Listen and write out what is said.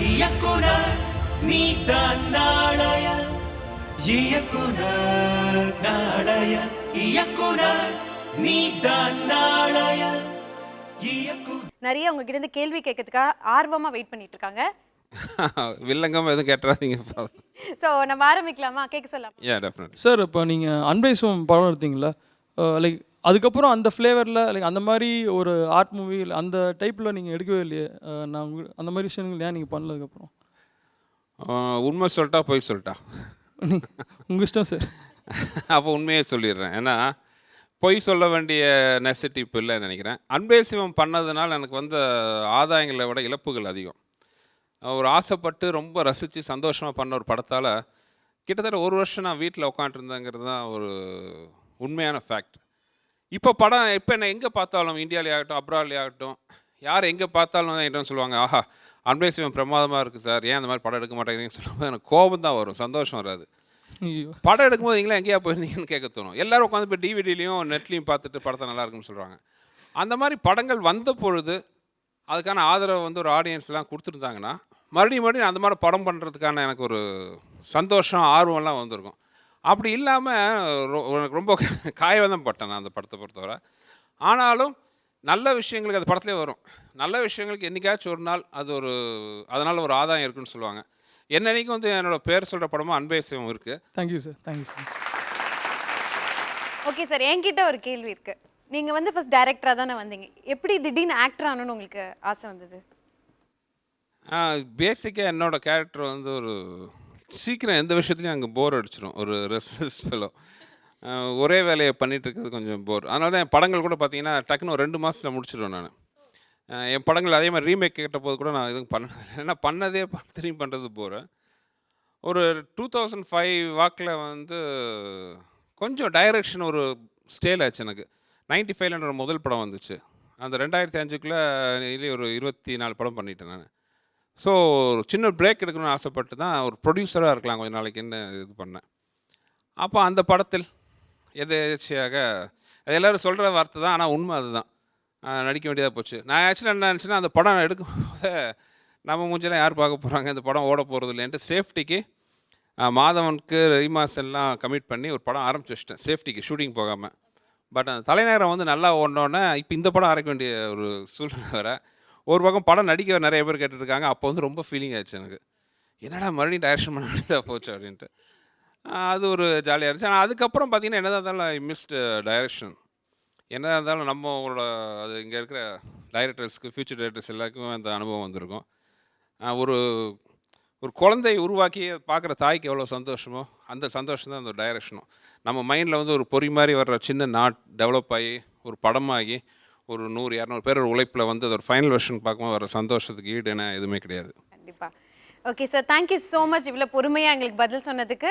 இயக்குனர் நீதான் நாளைய இயக்குனர் நாளைய இயக்குனர் நீதான் நாளைய இயக்குனர். நிறைய உங்ககிட்ட இருந்து கேள்வி கேட்கறதுக்காக ஆர்வமா வெயிட் பண்ணிட்டு இருக்காங்க. வில்லங்கம் எதுவும் கேட்டுறாதீங்க. ஸோ நம்ம ஆரம்பிக்கலாமா? கேட்க சொல்லலாமா? Definitely sir. இப்போ நீங்கள் அன்பேசும் படம் எடுத்தீங்களா, லைக் அதுக்கப்புறம் அந்த ஃப்ளேவரில் லைக் அந்த மாதிரி ஒரு ஆர்ட் மூவி அந்த டைப்பில் நீங்கள் எடுக்கவே இல்லையே. நான் அந்த மாதிரி விஷயங்கள் ஏன் நீங்கள் பண்ணலதுக்கப்புறம்? உண்மை சொல்லிட்டா போய் சொல்லிட்டா உங்கள் இஷ்டம் சார். அப்போ உண்மையே சொல்லிடுறேன். ஏன்னா பொய் சொல்ல வேண்டிய நெசசிட்டி இப்போ இல்லைன்னு நினைக்கிறேன். அன்பே சிவம் பண்ணதுனால எனக்கு வந்த ஆதாயங்களை விட இழப்புகள் அதிகம். ஒரு ஆசைப்பட்டு ரொம்ப ரசித்து சந்தோஷமாக பண்ண ஒரு படத்தால் கிட்டத்தட்ட ஒரு வருஷம் நான் வீட்டில் உட்காண்ட்ருந்தேங்கிறது தான் ஒரு உண்மையான ஃபேக்ட். இப்போ படம் இப்போ என்ன எங்கே பார்த்தாலும் இந்தியாவிலே ஆகட்டும் அப்ராட்லேயே ஆகட்டும் யார் எங்கே பார்த்தாலும் தான் என்கிட்ட சொல்லுவாங்க, ஆஹா அன்பே சிவம் பிரமாதமாக இருக்குது சார், ஏன் அந்த மாதிரி படம் எடுக்க மாட்டேங்கிறீங்கன்னு சொல்லும்போது எனக்கு கோபம் தான் வரும், சந்தோஷம் வராது. படம் எடுக்கும்போது நீங்களே எங்கேயா போயிருந்தீங்கன்னு கேட்க தோணும். எல்லோரும் உட்காந்து இப்போ டிவிடிலையும் நெட்லையும் பார்த்துட்டு படத்தை நல்லா இருக்குன்னு சொல்கிறாங்க. அந்த மாதிரி படங்கள் வந்த பொழுது அதுக்கான ஆதரவை வந்து ஒரு ஆடியன்ஸ்லாம் கொடுத்துருந்தாங்கன்னா மறுபடியும் அந்த மாதிரி படம் பண்ணுறதுக்கான எனக்கு ஒரு சந்தோஷம் ஆர்வம்லாம் வந்திருக்கும். அப்படி இல்லாமல் எனக்கு ரொம்ப காயவதம் பட்டேன் நான் அந்த படத்தை பொறுத்தவரை. ஆனாலும் நல்ல விஷயங்களுக்கு அது படத்துலேயே வரும். நல்ல விஷயங்களுக்கு என்றைக்காச்சும் ஒரு நாள் அது ஒரு அதனால் ஒரு ஆதாயம் இருக்குன்னு சொல்லுவாங்க. என்னன்னைக்கும் வந்து என்னோடய பேர் சொல்கிற படமும் அன்பே சிவம் இருக்குது. Thank you sir. Thank you sir. Okay sir, என்கிட்ட ஒரு கேள்வி இருக்கு. நீங்கள் வந்து ஃபர்ஸ்ட் டைரக்டராக தானே வந்தீங்க, எப்படி திடீர்னு ஆக்டர் ஆகணும்னு உங்களுக்கு ஆசை வந்தது? பேசிக்காக என்னோடய கேரக்டர் வந்து ஒரு சீக்கிரம் எந்த விஷயத்துலையும் அங்கே போர் அடிச்சிடும். ஒரு ரெஸ்ட்லெஸ் ஃபெலோ. ஒரே வேலையை பண்ணிகிட்டு இருக்கிறது கொஞ்சம் போர். அதனால தான் என் படங்கள் கூட பார்த்தீங்கன்னா டக்குன்னு ஒரு 2 மாதத்தில் முடிச்சிடுவேன் நான். என் படங்கள் அதே மாதிரி ரீமேக் கேட்ட போது கூட நான் எதுவும் பண்ணதில்லை. ஏன்னா பண்ணதே திரும்பி பண்ணுறது போகிறேன். ஒரு 2005 வாக்கில் வந்து கொஞ்சம் டைரக்ஷன் ஒரு ஸ்டேல் ஆச்சு எனக்கு. 95ல் என்னோட முதல் படம் வந்துச்சு. அந்த 2005க்குள்ளே இதுலேயே ஒரு 24 படம் பண்ணிட்டேன் நான். ஸோ சின்ன பிரேக் எடுக்கணும்னு ஆசைப்பட்டு தான் ஒரு ப்ரொடியூசராக இருக்கலாம் கொஞ்சம் நாளைக்குன்னு இது பண்ணேன். அப்போ அந்த படத்தில் எதேச்சையாக அது எல்லோரும் சொல்கிற வார்த்தை தான், ஆனால் உண்மை அதுதான். நடிக்க வேண்டியதாக போச்சு. நான் ஆக்சுவலாக என்ன நினச்சேன்னா அந்த படம் எடுக்கும்போது நம்ம மூஞ்செல்லாம் யார் பார்க்க போகிறாங்க, இந்த படம் ஓட போகிறது இல்லைன்ட்டு சேஃப்டிக்கு மாதவனுக்கு ரீமாஸ் எல்லாம் கமிட் பண்ணி ஒரு படம் ஆரம்பிச்சு வச்சிட்டேன் சேஃப்டிக்கு, ஷூட்டிங் போகாமல். பட் அந்த தலைநகரம் வந்து நல்லா ஓடினோடனே இப்போ இந்த படம் ஆரம்பிக்க வேண்டிய ஒரு சூழ்நிலை வேறு. ஒரு பக்கம் படம் நடிக்க நிறைய பேர் கேட்டுருக்காங்க. அப்போ வந்து ரொம்ப ஃபீலிங் ஆச்சு எனக்கு, என்னடா மறுபடியும் டைரக்ஷன் பண்ண வேண்டியதாக போச்சு அப்படின்ட்டு. அது ஒரு ஜாலியாக இருந்துச்சு. ஆனால் அதுக்கப்புறம் பார்த்தீங்கன்னா என்னதான் இருந்தாலும் ஐ மிஸ்டு டைரக்ஷன். என்னதான் இருந்தாலும் நம்மளோட அது இங்கே இருக்கிற டைரக்டர்ஸ்க்கு ஃப்யூச்சர் டைரக்டர்ஸ் எல்லாருக்குமே அந்த அனுபவம் வந்திருக்கும். ஒரு ஒரு குழந்தை உருவாக்கி பார்க்குற தாய்க்கு எவ்வளோ சந்தோஷமோ அந்த சந்தோஷம் தான் அந்த டைரக்ஷனும். நம்ம மைண்டில் வந்து ஒரு பொறி மாதிரி வர்ற சின்ன நாட் டெவலப் ஆகி ஒரு படமாகி ஒரு 100-200 பேர் உழைப்பில் வந்து அது ஒரு ஃபைனல் வெர்ஷன் பார்க்கும்போது வர சந்தோஷத்துக்கு ஈடு என்ன எதுவுமே கிடையாது. கண்டிப்பாக. Okay sir, thank you so much இவ்வளோ பொறுமையாக எங்களுக்கு பதில் சொன்னதுக்கு.